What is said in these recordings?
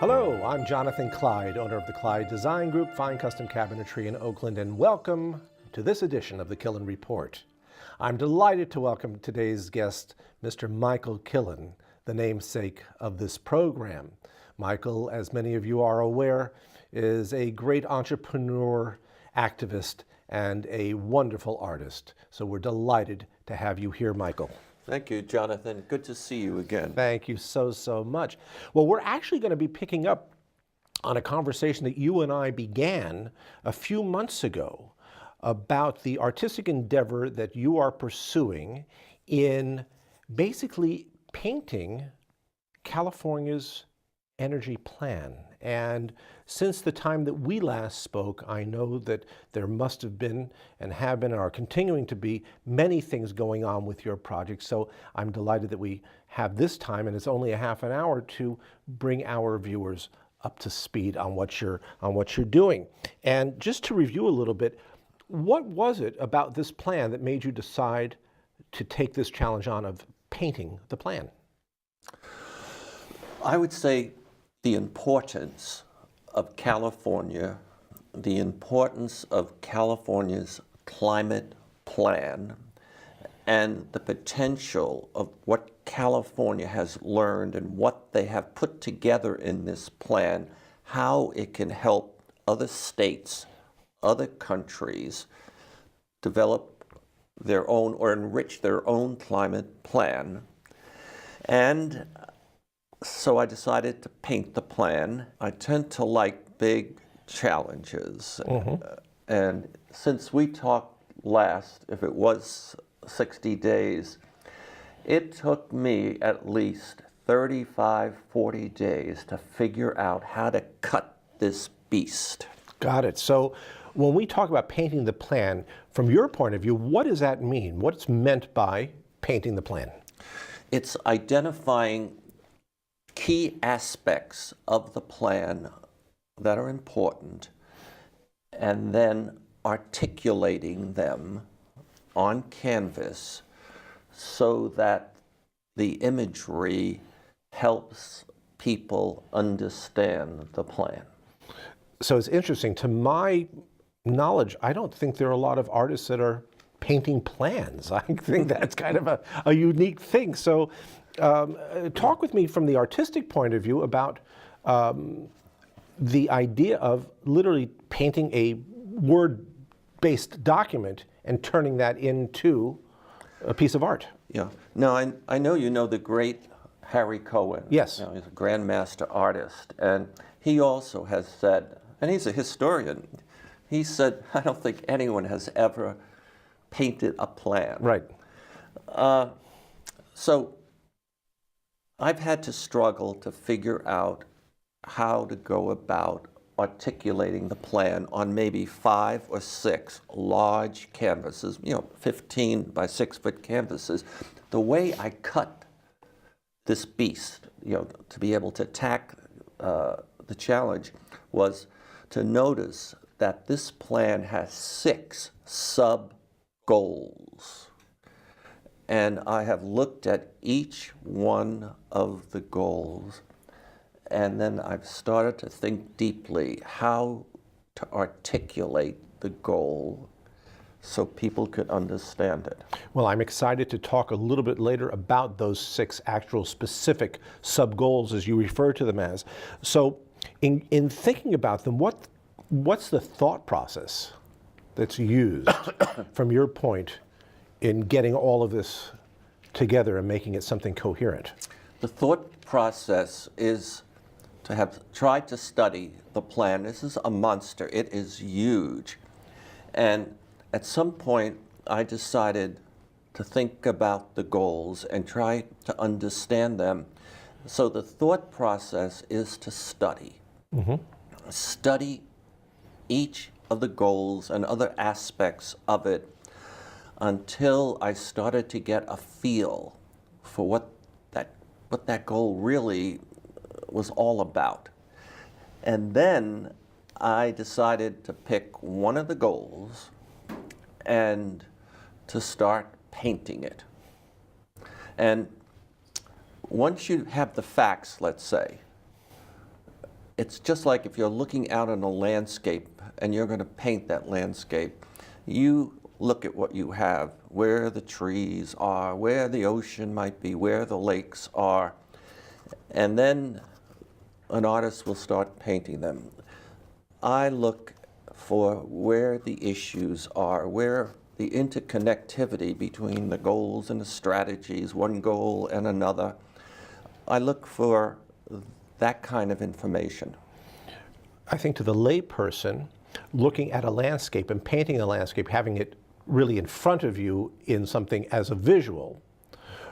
Hello, I'm Jonathan Clyde, owner of the Clyde Design Group, Fine Custom Cabinetry in Oakland, and welcome to this edition of the Killen Report. I'm delighted to welcome today's guest, Mr. Michael Killen, the namesake of this program. Michael, as many of you are aware, is a great entrepreneur, activist, and a wonderful artist. So we're delighted to have you here, Michael. Thank you, Jonathan. Good to see you again. Thank you so much. Well, we're actually going to be picking up on a conversation that you and I began a few months ago about the artistic endeavor that you are pursuing in basically painting California's energy plan. And since the time that we last spoke, I know that there must have been and have been and are continuing to be many things going on with your project. So I'm delighted that we have this time, and it's only a half an hour, to bring our viewers up to speed on what you're doing. And just to review a little bit, what was it about this plan that made you decide to take this challenge on of painting the plan? I would say the importance of California, the importance of California's climate plan, and the potential of what California has learned and what they have put together in this plan, how it can help other states, other countries develop their own or enrich their own climate plan. And so I decided to paint the plan. I tend to like big challenges. And since we talked last, if it was 60 days, it took me at least 35, 40 days to figure out how to cut this beast. Got it. So when we talk about painting the plan, from your point of view, what does that mean? What's meant by painting the plan? It's identifying key aspects of the plan that are important and then articulating them on canvas so that the imagery helps people understand the plan. So it's interesting. To my knowledge, I don't think there are a lot of artists that are painting plans. I think that's kind of a unique thing. So talk with me from the artistic point of view about the idea of literally painting a word-based document and turning that into a piece of art. Yeah. Now, I know you know the great Harry Cohen. Yes. You know, he's a grandmaster artist, and he also has said, and he's a historian, he said, I don't think anyone has ever painted a plan. Right. So I've had to struggle to figure out how to go about articulating the plan on maybe 5 or 6 large canvases, 15 by 6 foot canvases. The way I cut this beast, to be able to attack the challenge, was to notice that this plan has 6 sub-goals. And I have looked at each one of the goals, and then I've started to think deeply how to articulate the goal so people could understand it. Well, I'm excited to talk a little bit later about those 6 actual specific sub-goals, as you refer to them as. So in thinking about them, what's the thought process that's used from your point in getting all of this together and making it something coherent? The thought process is to have tried to study the plan. This is a monster. It is huge. And at some point, I decided to think about the goals and try to understand them. So the thought process is to study. Study each of the goals and other aspects of it until I started to get a feel for what that goal really was all about. And then I decided to pick one of the goals and to start painting it. And once you have the facts, let's say, it's just like if you're looking out on a landscape and you're going to paint that landscape, you look at what you have, where the trees are, where the ocean might be, where the lakes are, and then an artist will start painting them. I look for where the issues are, where the interconnectivity between the goals and the strategies, one goal and another. I look for that kind of information. I think to the layperson, looking at a landscape and painting a landscape, having it really in front of you in something as a visual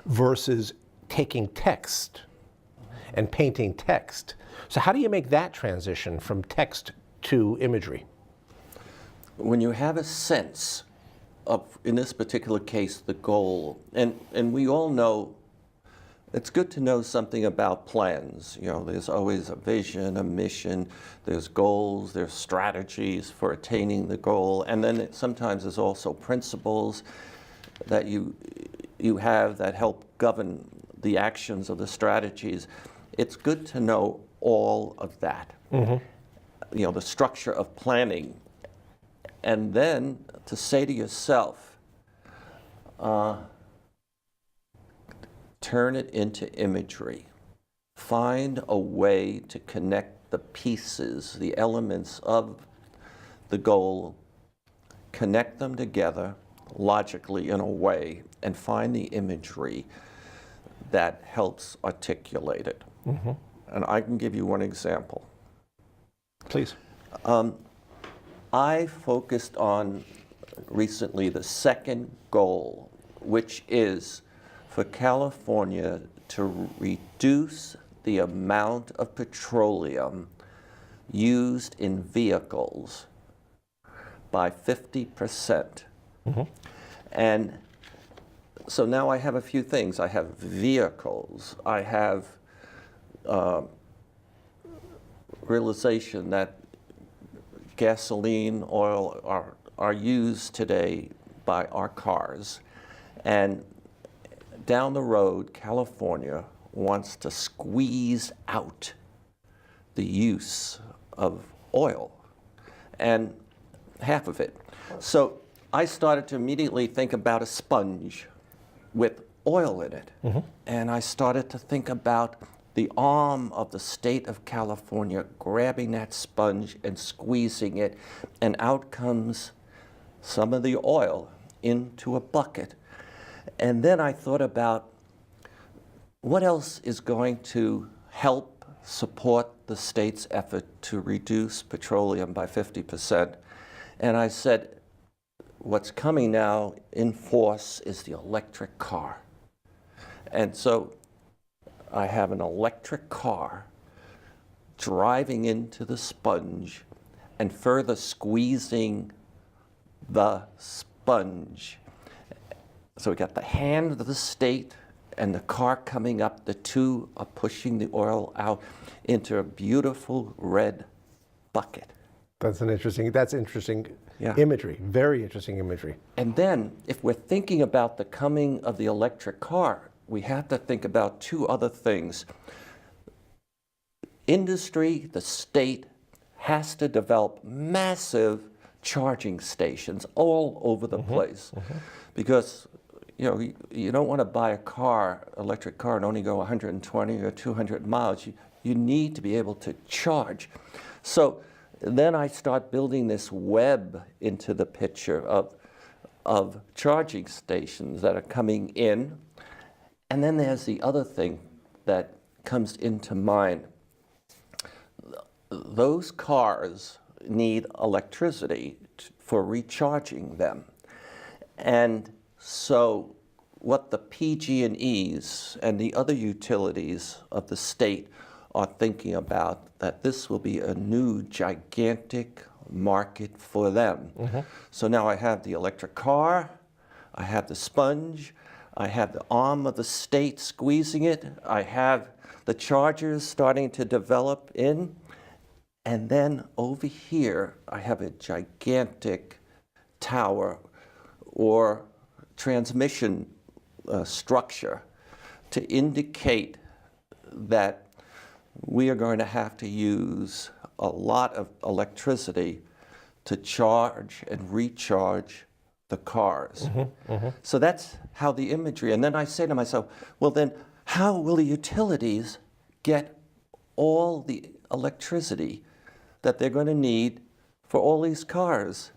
versus taking text and painting text. So how do you make that transition from text to imagery? When you have a sense of, in this particular case, the goal, and we all know, it's good to know something about plans. You know, there's always a vision, a mission, there's goals, there's strategies for attaining the goal, and then sometimes there's also principles that you have that help govern the actions of the strategies. It's good to know all of that. You know, the structure of planning, and then to say to yourself, turn it into imagery. Find a way to connect the pieces, the elements of the goal, connect them together logically in a way, and find the imagery that helps articulate it. And I can give you one example. Please. I focused on recently the second goal, which is for California to reduce the amount of petroleum used in vehicles by 50%. And so now I have a few things. I have vehicles. I have realization that gasoline, oil are used today by our cars. And down the road, California wants to squeeze out the use of oil, and half of it. So I started to immediately think about a sponge with oil in it. And I started to think about the arm of the state of California grabbing that sponge and squeezing it, and out comes some of the oil into a bucket. And then I thought about what else is going to help support the state's effort to reduce petroleum by 50%. And I said, what's coming now in force is the electric car. And so I have an electric car driving into the sponge and further squeezing the sponge. So we got the hand of the state and the car coming up. The two are pushing the oil out into a beautiful red bucket. That's interesting Yeah. imagery, very interesting imagery. And then if we're thinking about the coming of the electric car, we have to think about two other things. Industry, the state, has to develop massive charging stations all over the place. Because you don't want to buy a car, electric car, and only go 120 or 200 miles. You need to be able to charge. So then I start building this web into the picture of charging stations that are coming in. And then there's the other thing that comes into mind. Those cars need electricity for recharging them. And so what the PG&Es and the other utilities of the state are thinking about, that this will be a new gigantic market for them. So now I have the electric car, I have the sponge, I have the arm of the state squeezing it, I have the chargers starting to develop in, and then over here I have a gigantic tower or transmission structure to indicate that we are going to have to use a lot of electricity to charge and recharge the cars. So that's how the imagery, and then I say to myself, well then, how will the utilities get all the electricity that they're going to need for all these cars?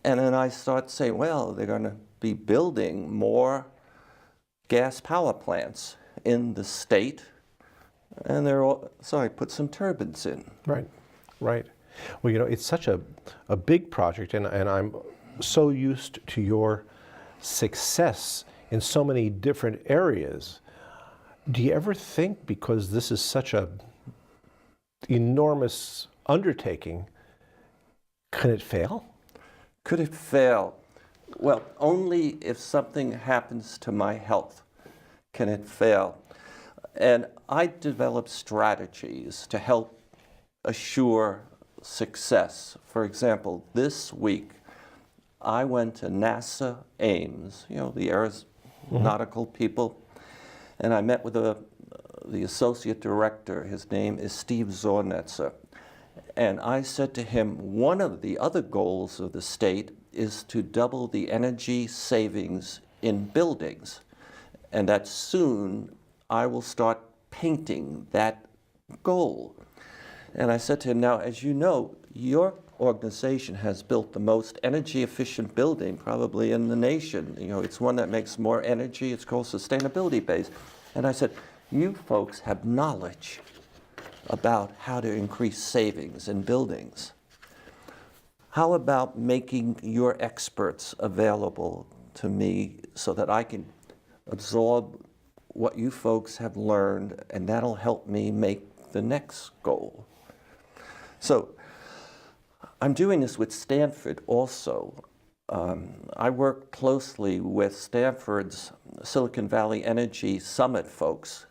And then I start saying, well, they're going to be building more gas power plants in the state, and so I put some turbines in. Right, right. Well, you know, it's such a big project, and I'm so used to your success in so many different areas. Do you ever think, because this is such a enormous undertaking, can it fail? Could it fail? Well, only if something happens to my health can it fail. And I develop strategies to help assure success. For example, this week, I went to NASA Ames, you know, the aeronautical people, and I met with the associate director. His name is Steve Zornetzer. And I said to him, one of the other goals of the state is to double the energy savings in buildings, and that soon I will start painting that goal. And I said to him, now, as you know, your organization has built the most energy efficient building probably in the nation. You know, it's one that makes more energy. It's called sustainability based. And I said, you folks have knowledge about how to increase savings in buildings. How about making your experts available to me so that I can absorb what you folks have learned, and that'll help me make the next goal? So I'm doing this with Stanford also. I work closely with Stanford's Silicon Valley Energy Summit folks.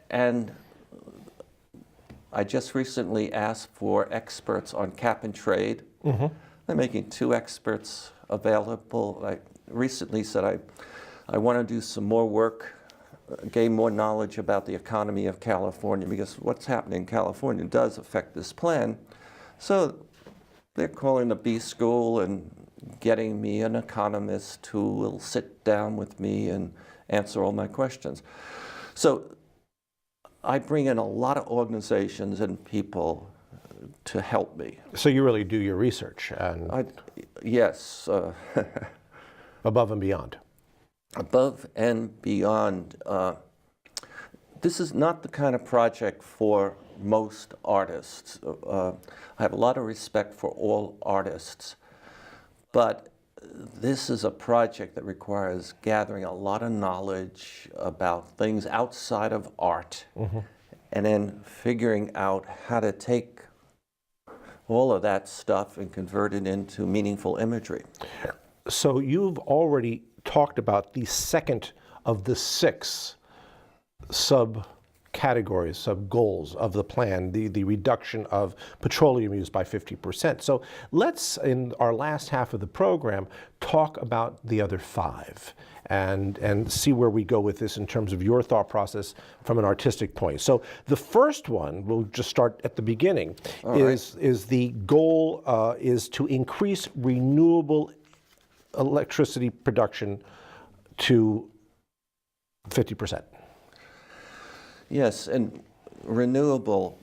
And I just recently asked for experts on cap and trade. They're making 2 experts available. I recently said I want to do some more work, gain more knowledge about the economy of California, because what's happening in California does affect this plan. So they're calling the B School and getting me an economist who will sit down with me and answer all my questions. So I bring in a lot of organizations and people to help me. So you really do your research, and yes. above and beyond. Above and beyond. This is not the kind of project for most artists. I have a lot of respect for all artists, but this is a project that requires gathering a lot of knowledge about things outside of art, and then figuring out how to take all of that stuff and convert it into meaningful imagery. So you've already talked about the second of the 6 subcategories, sub-goals of the plan, the reduction of petroleum use by 50%. So let's, in our last half of the program, talk about the other 5 and see where we go with this in terms of your thought process from an artistic point. So the first one, we'll just start at the beginning, is the goal is to increase renewable electricity production to 50%. Yes, and renewable,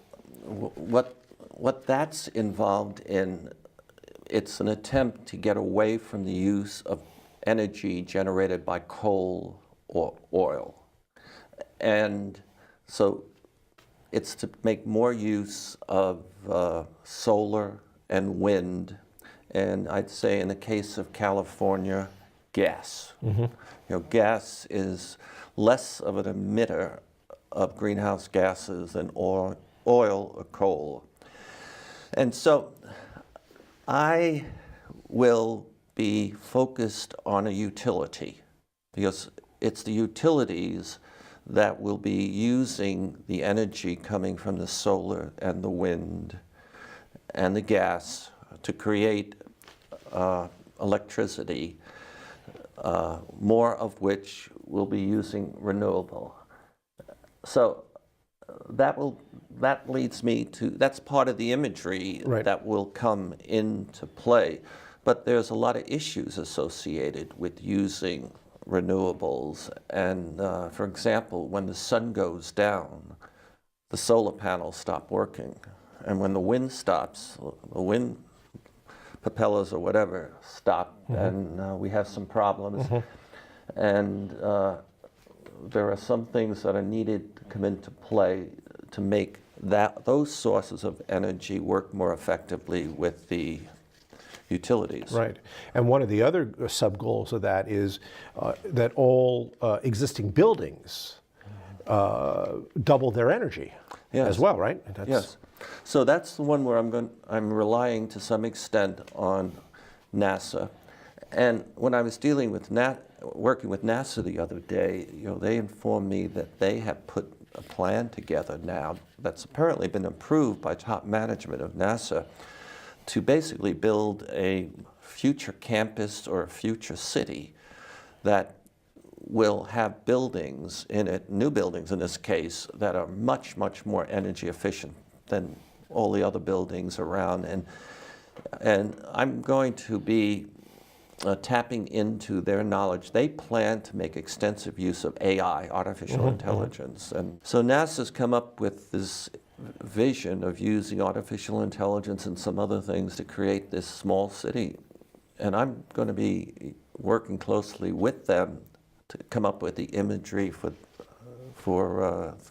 what that's involved in, it's an attempt to get away from the use of energy generated by coal or oil. And so it's to make more use of solar and wind, and I'd say in the case of California, gas. You know, gas is less of an emitter of greenhouse gases than oil or coal. And so I will be focused on a utility, because it's the utilities that will be using the energy coming from the solar and the wind and the gas to create electricity, more of which will be using renewable. So that leads me to, that's part of the imagery Right. that will come into play. But there's a lot of issues associated with using renewables. And for example, when the sun goes down, the solar panels stop working. And when the wind stops, the wind propellers or whatever stop, and we have some problems. And there are some things that are needed to come into play to make those sources of energy work more effectively with the utilities. Right. And one of the other sub-goals of that is that all existing buildings double their energy as well, right? Yes. So that's the one where I'm relying to some extent on NASA. And when I was dealing with working with NASA the other day, they informed me that they have put a plan together now that's apparently been approved by top management of NASA to basically build a future campus or a future city that will have buildings in it, new buildings in this case, that are much, much more energy efficient than all the other buildings around. And I'm going to be tapping into their knowledge. They plan to make extensive use of AI, artificial intelligence. And so NASA's come up with this vision of using artificial intelligence and some other things to create this small city. And I'm going to be working closely with them to come up with the imagery for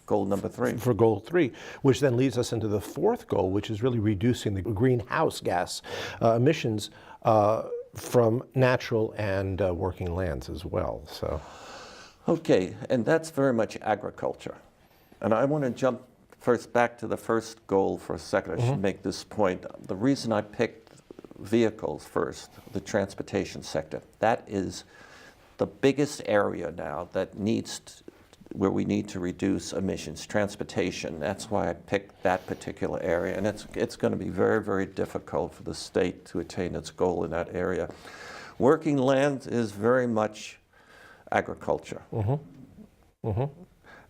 goal number 3. For goal 3, which then leads us into the fourth goal, which is really reducing the greenhouse gas emissions from natural and working lands as well. So, okay, and that's very much agriculture. And I want to jump first back to the first goal for a second. I should make this point. The reason I picked vehicles first, the transportation sector, that is the biggest area now that where we need to reduce emissions, transportation. That's why I picked that particular area. And it's going to be very, very difficult for the state to attain its goal in that area. Working land is very much agriculture.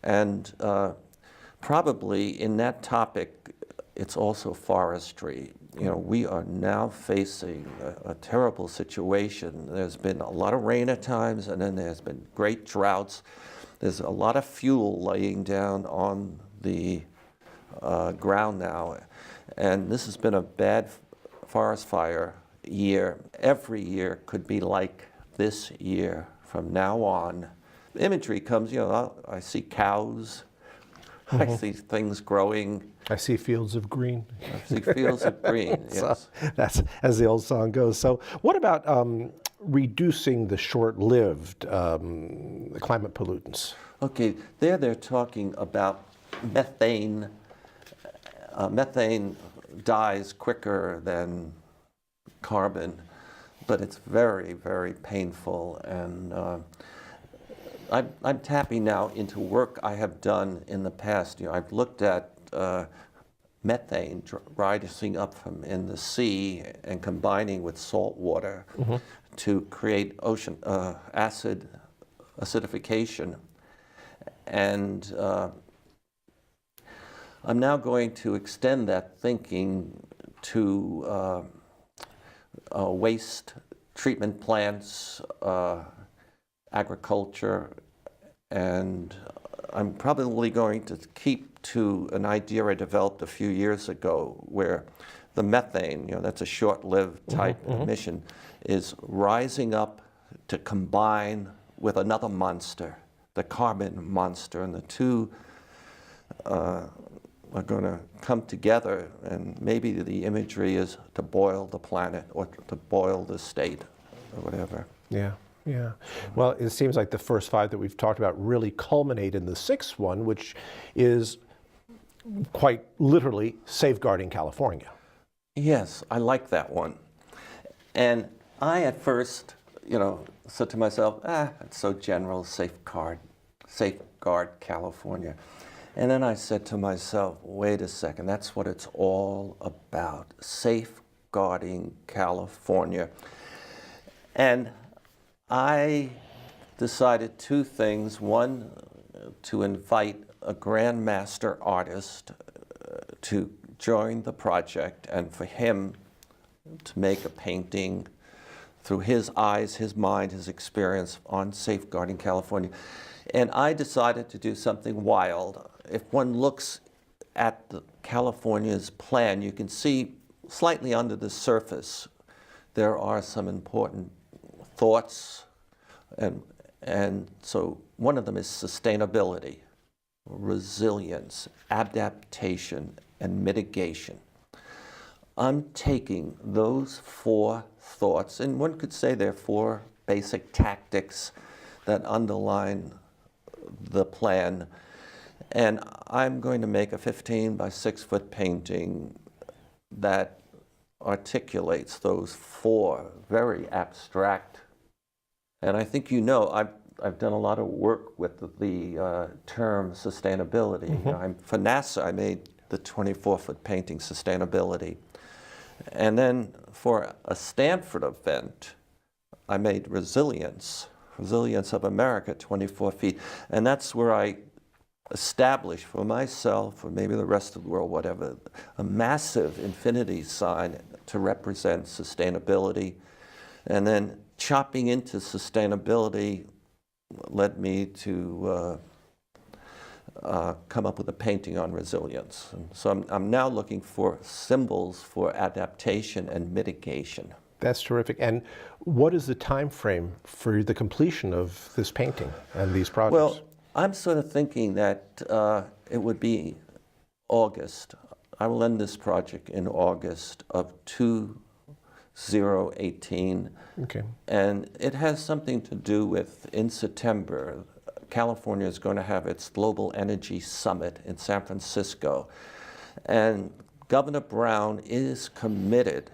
And probably in that topic, it's also forestry. We are now facing a terrible situation. There's been a lot of rain at times, and then there's been great droughts. There's a lot of fuel laying down on the ground now. And this has been a bad forest fire year. Every year could be like this year from now on. The imagery comes, I see cows, I see things growing. I see fields of green. I see fields of green, yes. So that's as the old song goes. So what about reducing the short-lived climate pollutants? Okay, they're talking about methane. Methane dies quicker than carbon, but it's very, very painful. And I'm tapping now into work I have done in the past. I've looked at methane rising up from in the sea and combining with salt water to create ocean acid acidification. And I'm now going to extend that thinking to waste treatment plants, agriculture, and I'm probably going to keep to an idea I developed a few years ago where the methane, that's a short-lived type emission, is rising up to combine with another monster, the carbon monster, and the two are going to come together, and maybe the imagery is to boil the planet or to boil the state or whatever. Yeah. Yeah. Well, it seems like the first 5 that we've talked about really culminate in the 6th one, which is quite literally safeguarding California. Yes, I like that one. And I at first, said to myself, it's so general, safeguard California. And then I said to myself, wait a second, that's what it's all about, safeguarding California. And I decided 2 things. One, to invite a grandmaster artist to join the project and for him to make a painting through his eyes, his mind, his experience on safeguarding California. And I decided to do something wild. If one looks at California's plan, you can see slightly under the surface there are some important thoughts, and so one of them is sustainability, resilience, adaptation, and mitigation. I'm taking those 4 thoughts, and one could say they're 4 basic tactics that underline the plan, and I'm going to make a 15 by 6 foot painting that articulates those 4 very abstract. And I think you know, I've done a lot of work with the term sustainability. For NASA, I made the 24-foot painting Sustainability. And then for a Stanford event, I made Resilience of America, 24 feet. And that's where I established for myself, or maybe the rest of the world, whatever, a massive infinity sign to represent sustainability. And then chopping into sustainability led me to come up with a painting on resilience. And so I'm now looking for symbols for adaptation and mitigation. That's terrific. And what is the time frame for the completion of this painting and these projects? Well, I'm sort of thinking that it would be August. I will end this project in August of 2018. Okay. And it has something to do with, in September, California is going to have its Global Energy Summit in San Francisco. And Governor Brown is committed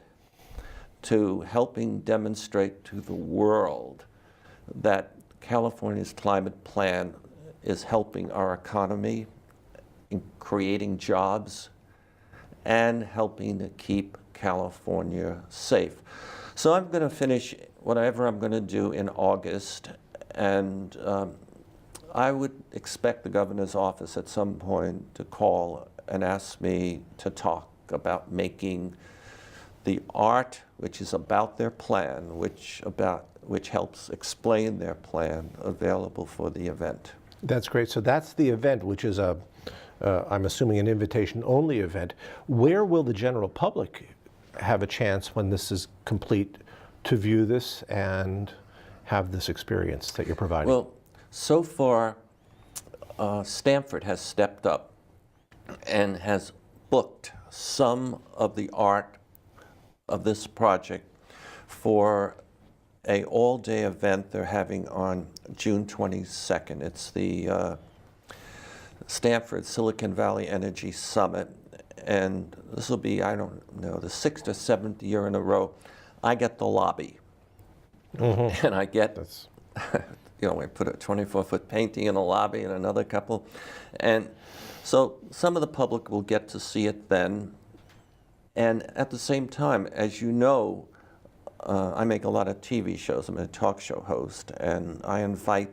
to helping demonstrate to the world that California's climate plan is helping our economy, in creating jobs, and helping to keep California safe. So I'm going to finish whatever I'm going to do in August, and I would expect the governor's office at some point to call and ask me to talk about making the art, which is about their plan, which helps explain their plan, available for the event. That's great. So that's the event, which is I'm assuming an invitation-only event. Where will the general public have a chance, when this is complete, to view this and have this experience that you're providing? Well, so far, Stanford has stepped up and has booked some of the art of this project for an all-day event they're having on June 22nd. It's the Stanford Silicon Valley Energy Summit, and this will be, I don't know, the 6th or 7th year in a row. I get the lobby, and I get, you know, we put a 24-foot painting in a lobby and another couple, and so some of the public will get to see it then. And at the same time, as you know, I make a lot of TV shows. I'm a talk show host, and I invite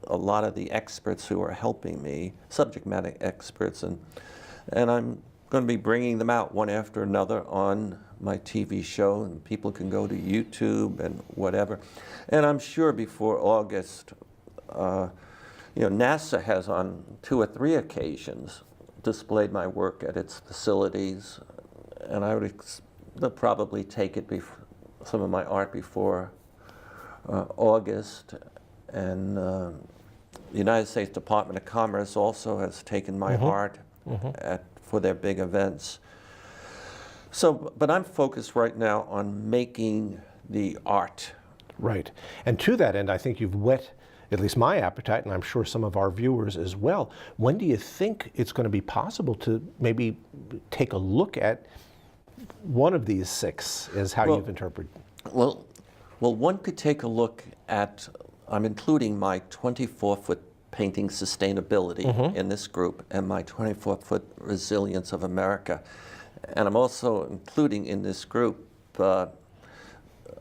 a lot of the experts who are helping me, subject matter experts, and I'm going to be bringing them out one after another on my TV show, and people can go to YouTube and whatever. And I'm sure before August, you know, NASA has on 2 or 3 occasions displayed my work at its facilities, and I would they'll probably take it some of my art before August. And the United States Department of Commerce also has taken my art for their big events. So, but I'm focused right now on making the art. Right. And to that end, I think you've whet at least my appetite, and I'm sure some of our viewers as well. When do you think it's going to be possible to maybe take a look at one of these 6, is how you've interpreted? Well, one could take a look at, I'm including my 24-foot painting Sustainability in this group, and my 24-foot Resilience of America. And I'm also including in this group George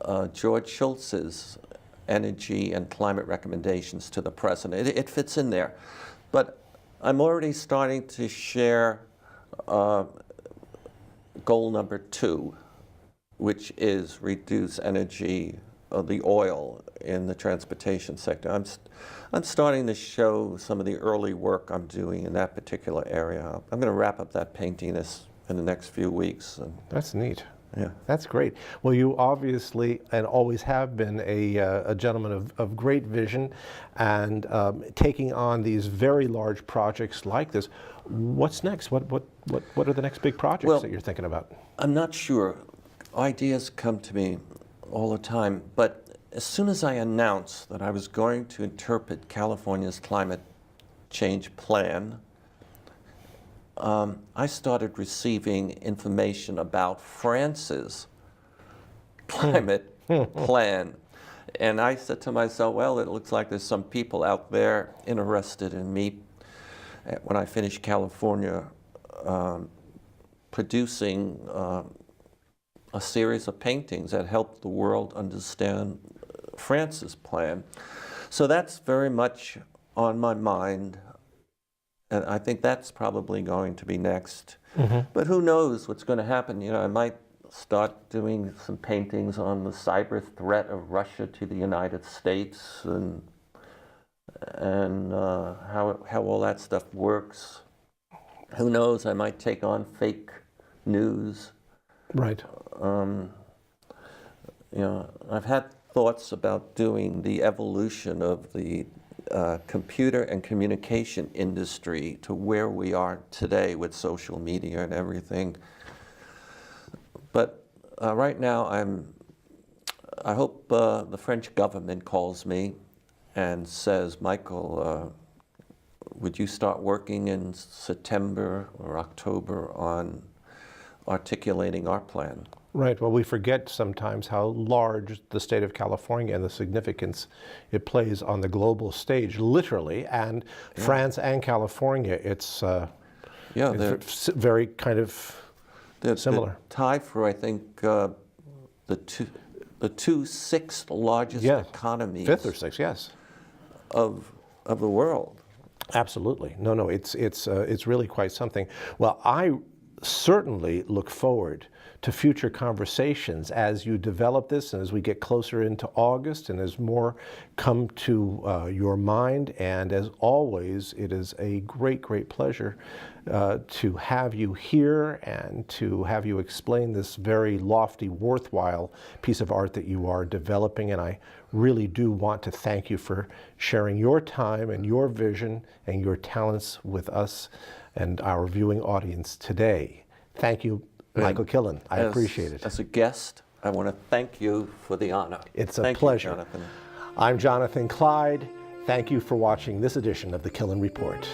Shultz's energy and climate recommendations to the president. It fits in there. But I'm already starting to share goal number 2, which is reduce energy of the oil in the transportation sector. I'm starting to show some of the early work I'm doing in that particular area. I'm going to wrap up that painting in the next few weeks. That's neat. Yeah. That's great. Well, you obviously and always have been a gentleman of great vision, and taking on these very large projects like this. What's next? What are the next big projects that you're thinking about? I'm not sure. Ideas come to me all the time, but as soon as I announced that I was going to interpret California's climate change plan, I started receiving information about France's climate plan. And I said to myself, well, it looks like there's some people out there interested in me when I finish California producing a series of paintings that help the world understand France's plan. So that's very much on my mind. And I think that's probably going to be next. Mm-hmm. But who knows what's going to happen? You know, I might start doing some paintings on the cyber threat of Russia to the United States and how all that stuff works. Who knows? I might take on fake news. Right. You know, I've had thoughts about doing the evolution of the computer and communication industry to where we are today with social media and everything. But right now, I hope the French government calls me and says, Michael, would you start working in September or October on articulating our plan? Right. Well, we forget sometimes how large the state of California and the significance it plays on the global stage, literally, and France and California. It's very kind of similar. They're tied for, I think, the two sixth largest economies. 5th or 6th, yes. Of the world. Absolutely. No, it's really quite something. Well, I certainly look forward to future conversations as you develop this and as we get closer into August and as more come to your mind. And as always, it is a great, great pleasure to have you here and to have you explain this very lofty, worthwhile piece of art that you are developing. And I really do want to thank you for sharing your time and your vision and your talents with us and our viewing audience today. Thank you, Michael Killen. I appreciate it. As a guest, I want to thank you for the honor. It's a pleasure. Thank you, Jonathan. I'm Jonathan Clyde. Thank you for watching this edition of the Killen Report.